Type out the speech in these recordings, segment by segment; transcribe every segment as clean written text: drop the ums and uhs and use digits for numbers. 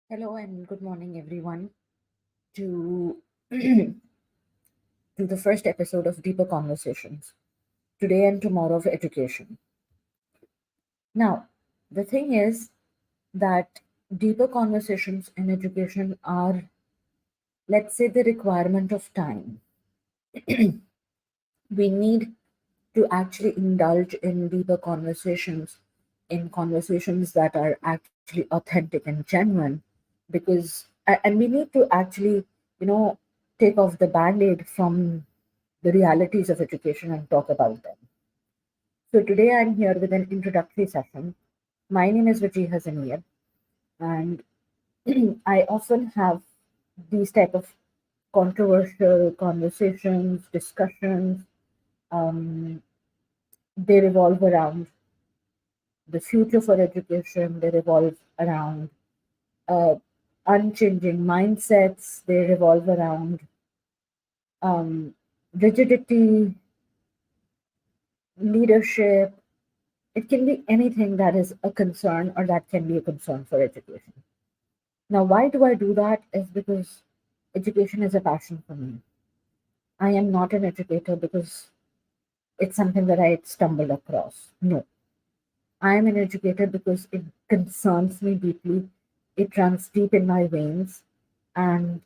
Hello and good morning, everyone, to to the first episode of Deeper Conversations, Today and Tomorrow of Education. Now, the thing is that deeper conversations in education are, let's say, the requirement of time. We need to actually indulge in deeper conversations, in conversations that are actually authentic and genuine, because and we need to actually, you know, take off the band-aid from the realities of education and talk about them. So today I'm here with an introductory session. My name is Vajiha Zanir, and I often have these type of controversial conversations, discussions. Um, they revolve around the future for education. They revolve around uh, unchanging mindsets. They revolve around um, rigidity, leadership. It can be anything that is a concern or that can be a concern for education. Now, why do I do that? Is because education is a passion for me. I am not an educator because it's something that I stumbled across. No, I am an educator because it concerns me deeply. It runs deep in my veins. And,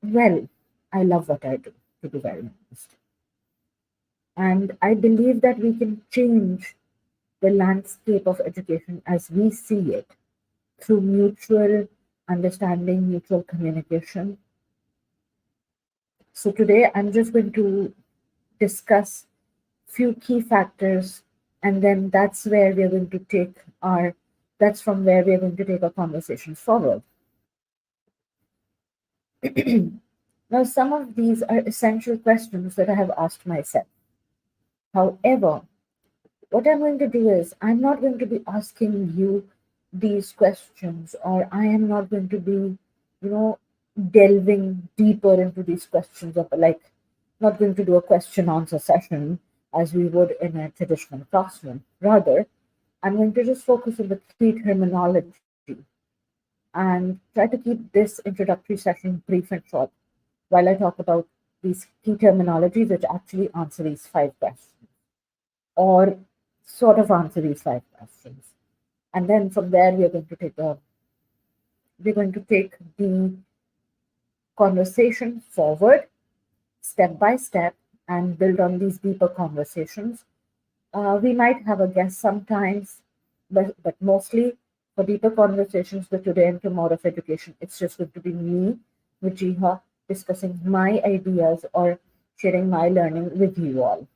well, I love what I do, to be very honest. And I believe that we can change the landscape of education as we see it through mutual understanding, mutual communication. So today I'm just going to discuss few key factors, and then that's from where we're going to take our conversation forward. Now, some of these are essential questions that I have asked myself. However, what I'm going to do is I'm not going to be asking you these questions, or I am not going to be, you know, delving deeper into these questions of like not going to do a question answer session as we would in a traditional classroom. Rather, I'm going to just focus on the key terminology and try to keep this introductory session brief and short while I talk about these key terminologies which actually answer these five questions or sort of answer these five questions. And then from there we're going to take the conversation forward step by step and build on these deeper conversations. We might have a guest sometimes, but mostly for deeper conversations, the today and tomorrow of education, it's just going to be me, Vajiha, discussing my ideas or sharing my learning with you all.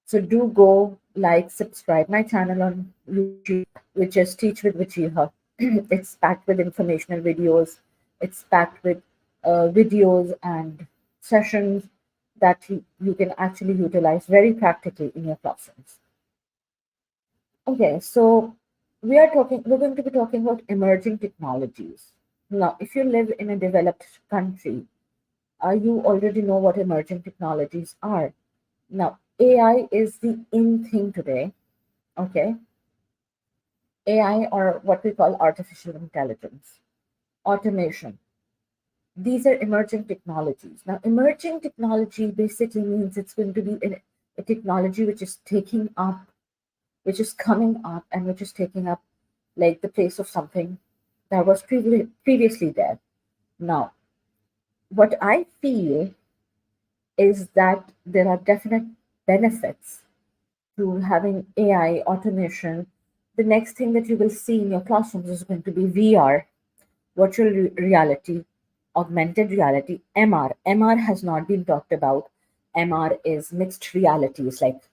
So do go like, subscribe my channel on YouTube, which is Teach with Vajiha. It's packed with informational videos. It's packed with videos and sessions that you can actually utilize very practically in your classrooms. Okay, so we're going to be talking about emerging technologies. Now, if you live in a developed country, you already know what emerging technologies are. Now, AI is the in thing today. Okay, AI, or what we call artificial intelligence, automation. These are emerging technologies. Now, emerging technology basically means it's going to be a technology which is taking up, which is coming up, and which is taking up like the place of something that was previously there. Now, what I feel is that there are definite benefits to having AI automation. The next thing that you will see in your classrooms is going to be VR, virtual reality, augmented reality, MR. MR has not been talked about. MR is mixed realities, like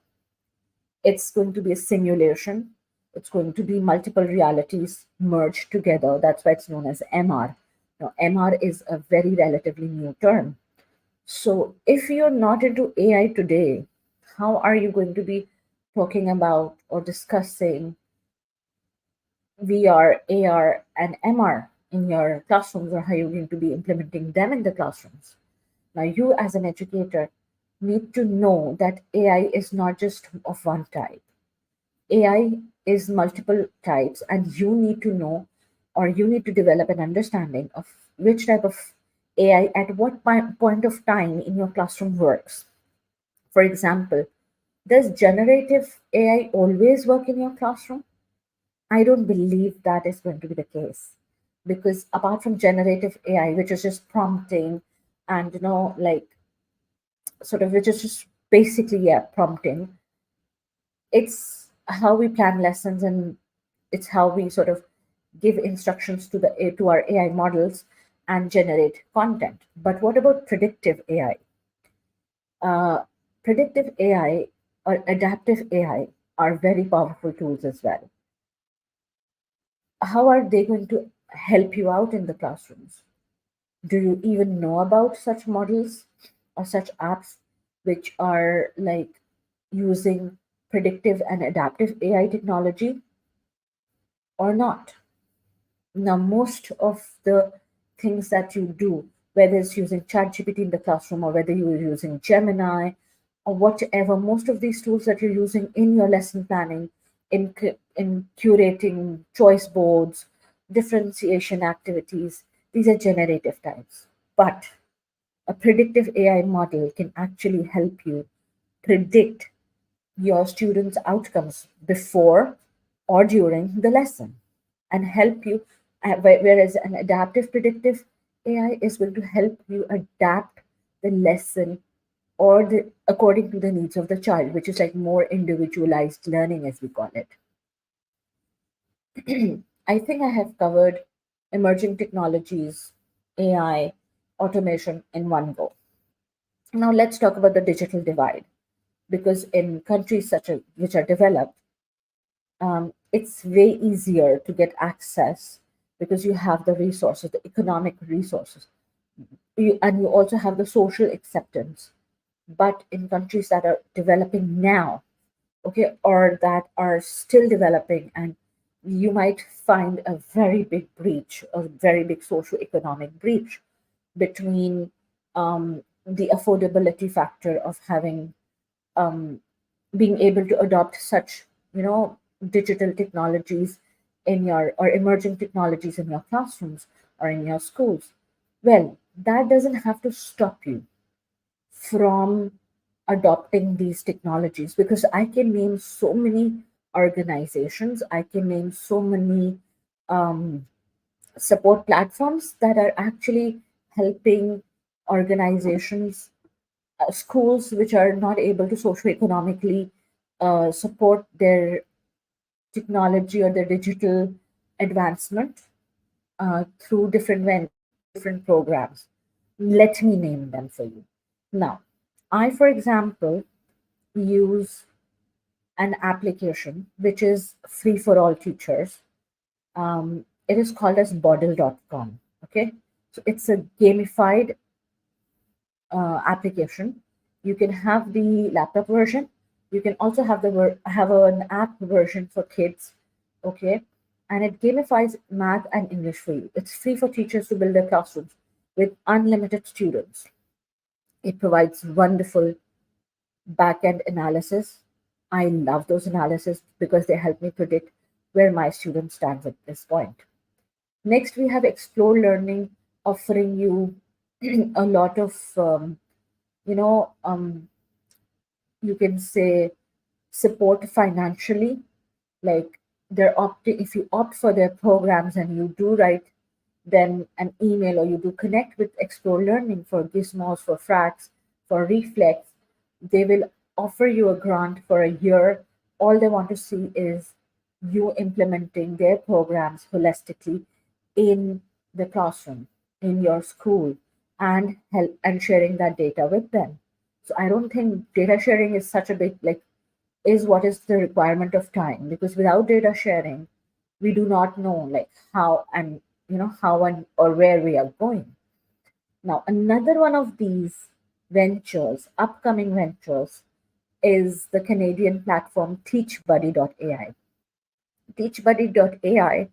it's going to be a simulation. It's going to be multiple realities merged together. That's why it's known as MR. Now, MR is a very relatively new term. So, if you're not into AI today, how are you going to be talking about or discussing VR, AR, and MR in your classrooms, or how you're going to be implementing them in the classrooms? Now, you as an educator need to know that AI is not just of one type. AI is multiple types, and you need to know or you need to develop an understanding of which type of AI at what point of time in your classroom works. For example, does generative AI always work in your classroom? I don't believe that is going to be the case, because apart from generative AI, which is just prompting and like sort of which is just basically prompting, it's how we plan lessons, and it's how we sort of give instructions to our AI models and generate content. But what about predictive AI? Uh, Predictive AI or adaptive AI are very powerful tools as well. How are they going to help you out in the classrooms? Do you even know about such models or such apps which are like using predictive and adaptive AI technology or not? Now, most of the things that you do, whether it's using ChatGPT in the classroom or whether you're using Gemini or whatever, most of these tools that you're using in your lesson planning, in curating choice boards, differentiation activities, these are generative types. But a predictive AI model can actually help you predict your students' outcomes before or during the lesson and help you. Whereas an adaptive predictive AI is going to help you adapt the lesson or according to the needs of the child, which is like more individualized learning, as we call it. I think I have covered emerging technologies, AI, automation in one go. Now let's talk about the digital divide, because in countries such as which are developed, it's way easier to get access because you have the resources, the economic resources, and you also have the social acceptance. But in countries that are developing now, okay, or that are still developing, and you might find a very big breach, a very big social economic breach between the affordability factor of having being able to adopt such digital technologies in your or emerging technologies in your classrooms or in your schools. Well, that doesn't have to stop you from adopting these technologies, because I can name so many organizations, I can name so many um, support platforms that are actually helping organizations, schools which are not able to socioeconomically support their technology or their digital advancement through different different programs. Let me name them for you. Now, I, for example, use an application which is free for all teachers. It is called as Bodle.com. Okay, so it's a gamified application. You can have the laptop version. You can also have have an app version for kids. Okay, and it gamifies math and English for you. It's free for teachers to build their classrooms with unlimited students. It provides wonderful back-end analysis. I love those analysis because they help me predict where my student stands at this point. Next, we have Explore Learning, offering you a lot of you know, you can say support financially. Like if you opt for their programs and you do write then an email or you do connect with Explore Learning for Gizmos, for Fracs, for Reflex, they will offer you a grant for a year. All they want to see is you implementing their programs holistically in the classroom, in your school, and help and sharing that data with them. So I don't think data sharing is such a big like is what is the requirement of time, because without data sharing we do not know like how and how and or where we are going. Now another one of these ventures, upcoming ventures, is the Canadian platform teachbuddy.ai. Teachbuddy.ai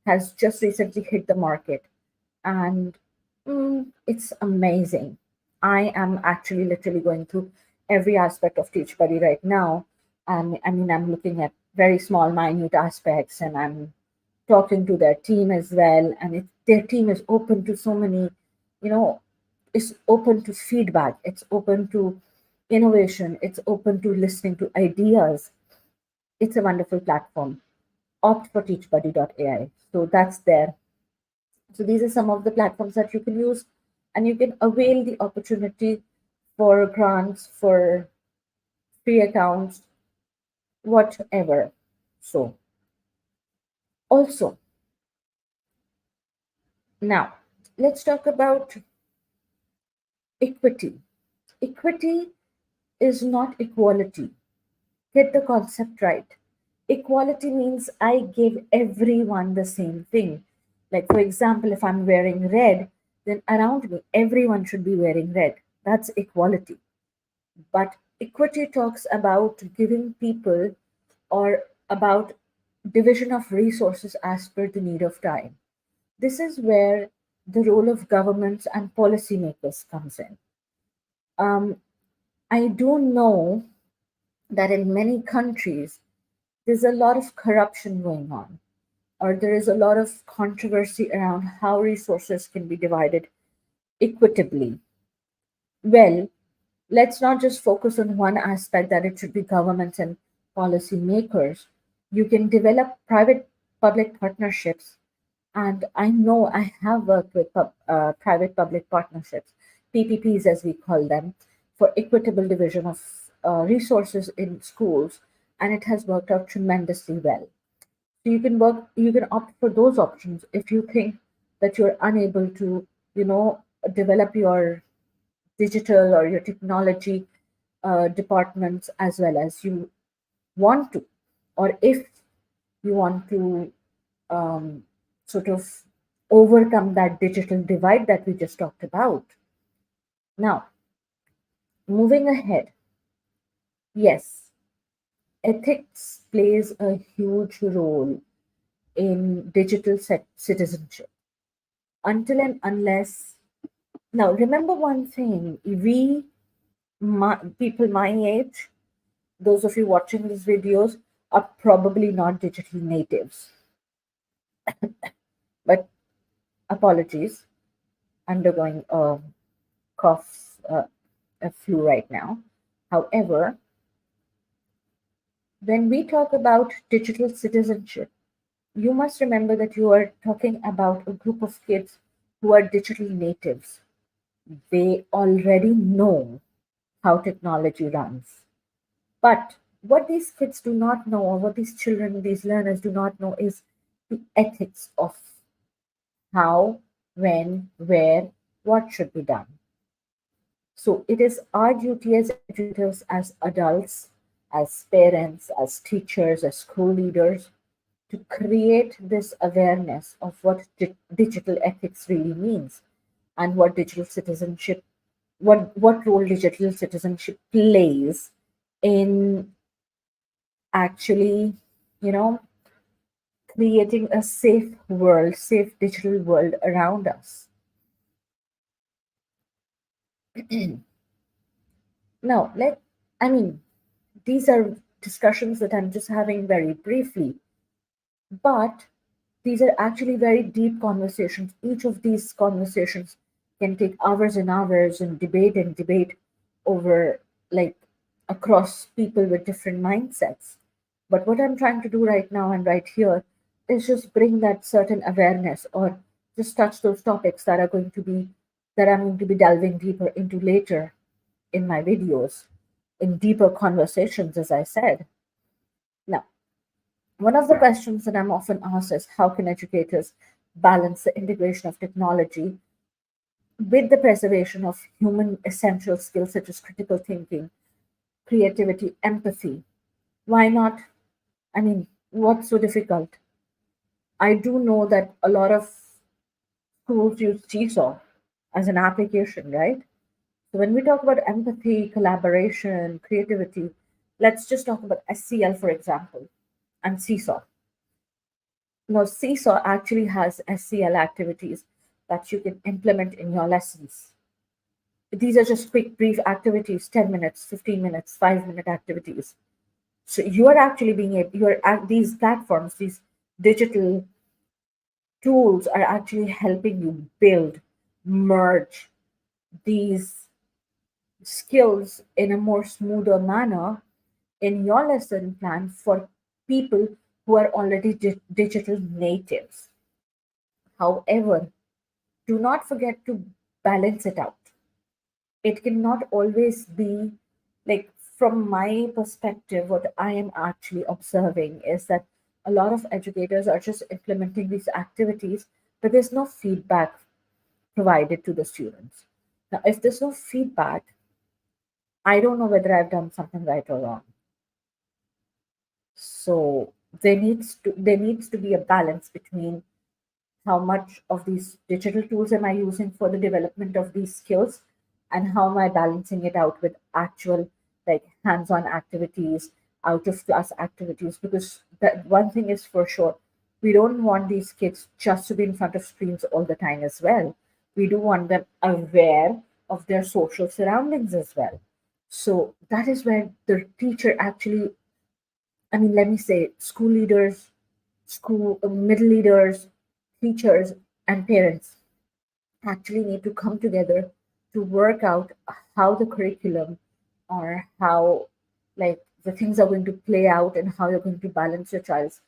has just recently hit the market, and it's amazing. I am actually literally going through every aspect of TeachBuddy right now. And I mean, I'm looking at very small, minute aspects, and I'm talking to their team as well, and their team is open to so many, you know, it's open to feedback, it's open to innovation, it's open to listening to ideas. It's a wonderful platform. Opt for teachbuddy.ai. So that's there. So these are some of the platforms that you can use, and you can avail the opportunity for grants, for free accounts, whatever. So also, now let's talk about equity. Equity is not equality. Get the concept right. Equality means I give everyone the same thing. Like, for example, if I'm wearing red, then around me, everyone should be wearing red. That's equality. But equity talks about giving people, or about division of resources as per the need of time. This is where the role of governments and policymakers comes in. Um, I do know that in many countries, there's a lot of corruption going on, or there is a lot of controversy around how resources can be divided equitably. Well, let's not just focus on one aspect, that it should be governments and policy makers. You can develop private public partnerships. And I know I have worked with private public partnerships, PPPs as we call them, for equitable division of resources in schools, and it has worked out tremendously well. So you can opt for those options if you think that you're unable to, you know, develop your digital or your technology departments as well as you want to, or if you want to um, sort of overcome that digital divide that we just talked about. Now, moving ahead, yes, ethics plays a huge role in digital citizenship. Until and unless, now remember one thing, people my age, those of you watching these videos, are probably not digital natives. But apologies, undergoing a cough, a flu right now. However, when we talk about digital citizenship, you must remember that you are talking about a group of kids who are digital natives. They already know how technology runs. But what these kids do not know, or what these children, these learners do not know, is the ethics of how, when, where, what should be done. So it is our duty as educators, as adults, as parents, as teachers, as school leaders, to create this awareness of what digital ethics really means, and what digital citizenship, what role digital citizenship plays in actually, you know, creating a safe world, safe digital world around us. Now, I mean, these are discussions that I'm just having very briefly, but these are actually very deep conversations. Each of these conversations can take hours and hours and debate over, like, across people with different mindsets. But what I'm trying to do right now and right here is just bring that certain awareness, or just touch those topics that are going to be, that I'm going to be delving deeper into later in my videos, in deeper conversations, as I said. Now, one of the questions that I'm often asked is, how can educators balance the integration of technology with the preservation of human essential skills such as critical thinking, creativity, empathy? Why not? I mean, what's so difficult? I do know that a lot of schools use Seesaw as an application, right? So when we talk about empathy, collaboration, creativity, let's just talk about SCL, for example, and Seesaw. Now, Seesaw actually has SCL activities that you can implement in your lessons. These are just quick, brief activities, 10 minutes, 15 minutes, 5-minute activities. So you are actually being able, these platforms, these digital tools are actually helping you build, merge these skills in a more smoother manner in your lesson plan for people who are already digital natives. However, do not forget to balance it out. It cannot always be like, from my perspective, what I am actually observing is that a lot of educators are just implementing these activities, but there's no feedback provided to the students. Now, if there's no feedback, I don't know whether I've done something right or wrong. So there needs to be a balance between how much of these digital tools am I using for the development of these skills, and how am I balancing it out with actual, like, hands-on activities, out of class activities. Because that one thing is for sure, we don't want these kids just to be in front of screens all the time as well. We do want them aware of their social surroundings as well. So that is where the teacher actually, I mean, let me say, school leaders, school middle leaders, teachers, and parents actually need to come together to work out how the curriculum, or how, like, the things are going to play out, and how you're going to balance your child's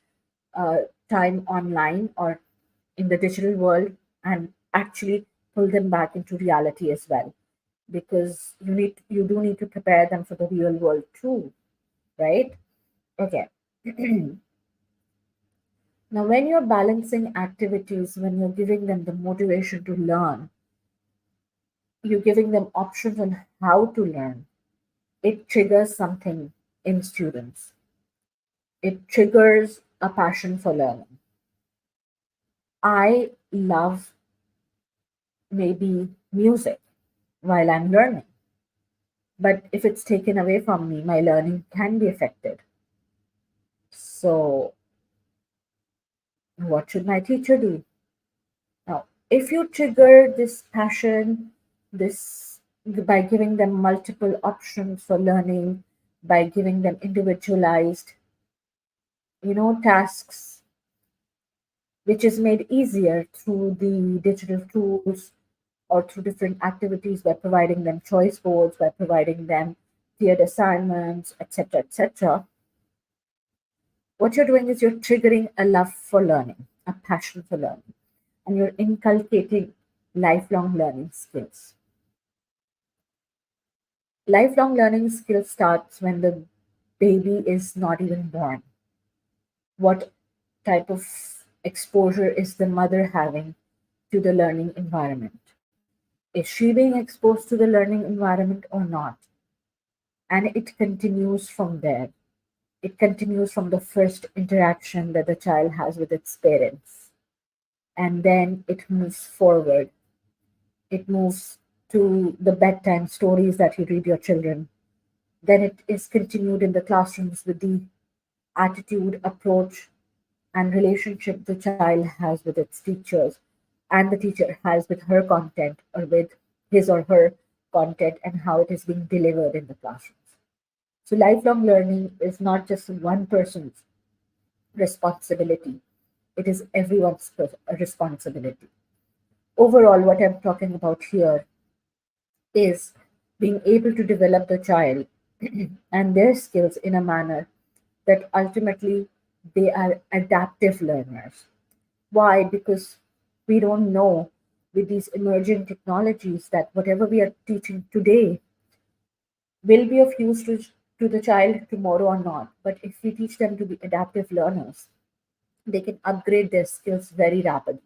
uh, time online or in the digital world, and actually pull them back into reality as well, because you do need to prepare them for the real world too, right? Okay. Now, when you're balancing activities, when you're giving them the motivation to learn, you're giving them options on how to learn, it triggers something in students. It triggers a passion for learning. I love maybe music while I'm learning, but if it's taken away from me, my learning can be affected. So, what should my teacher do? Now, if you trigger this passion, this by giving them multiple options for learning, by giving them individualized, tasks, which is made easier through the digital tools, or through different activities, by providing them choice boards, by providing them tiered assignments, etc., etc. What you're doing is you're triggering a love for learning, a passion for learning, and you're inculcating lifelong learning skills. Lifelong learning skill starts when the baby is not even born. What type of exposure is the mother having to the learning environment? Is she being exposed to the learning environment or not? And it continues from there. It continues from the first interaction that the child has with its parents. And then it moves forward. It moves to the bedtime stories that you read your children. Then it is continued in the classrooms with the attitude, approach, and relationship the child has with its teachers, and the teacher has with her content, or with his or her content, and how it is being delivered in the classrooms. So, lifelong learning is not just one person's responsibility, it is everyone's responsibility. Overall, what I'm talking about here is being able to develop the child and their skills in a manner that ultimately they are adaptive learners. Why? Because we don't know, with these emerging technologies, that whatever we are teaching today will be of use to the child tomorrow or not. But if we teach them to be adaptive learners, they can upgrade their skills very rapidly.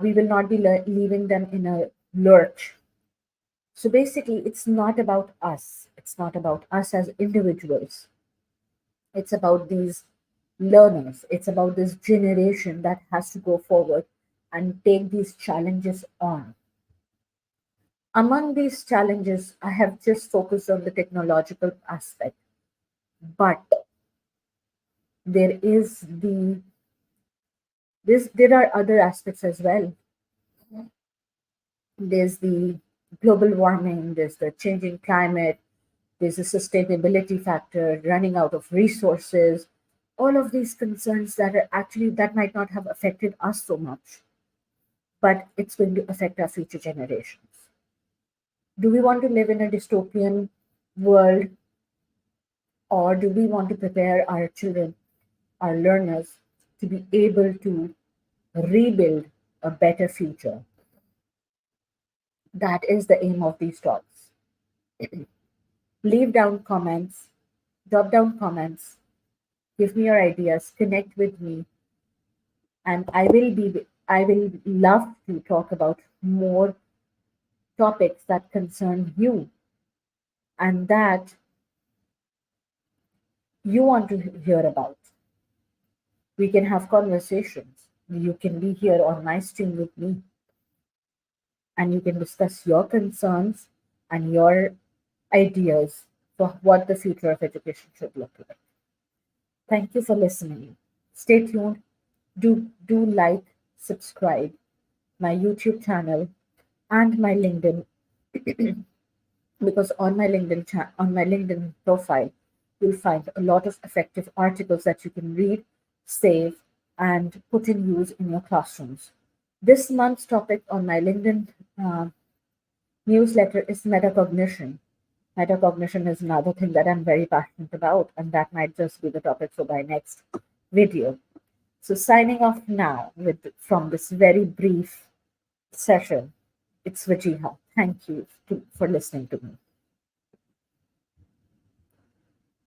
We will not be leaving them in a lurch. So basically, it's not about us. It's not about us as individuals. It's about these learners. It's about this generation that has to go forward and take these challenges on. Among these challenges, I have just focused on the technological aspect, but there is there are other aspects as well. There's the global warming, there's the changing climate, there's a sustainability factor, running out of resources, all of these concerns that are actually that might not have affected us so much, but it's going to affect our future generations. Do we want to live in a dystopian world, or do we want to prepare our children, our learners, to be able to rebuild a better future? That is the aim of these talks. Leave down comments, drop down comments, give me your ideas, connect with me, and I will love to talk about more topics that concern you and that you want to hear about. We can have conversations. You can be here on my stream with me and you can discuss your concerns and your ideas for what the future of education should look like. Thank you for listening. Stay tuned. Do like, subscribe my YouTube channel and my LinkedIn, because on my LinkedIn profile you'll find a lot of effective articles that you can read, save, and put in use in your classrooms. This month's topic on my LinkedIn uh, newsletter is metacognition. Metacognition is another thing that I'm very passionate about, and that might just be the topic for my next video. So signing off now from this very brief session, it's Vajiha. Thank you for listening to me.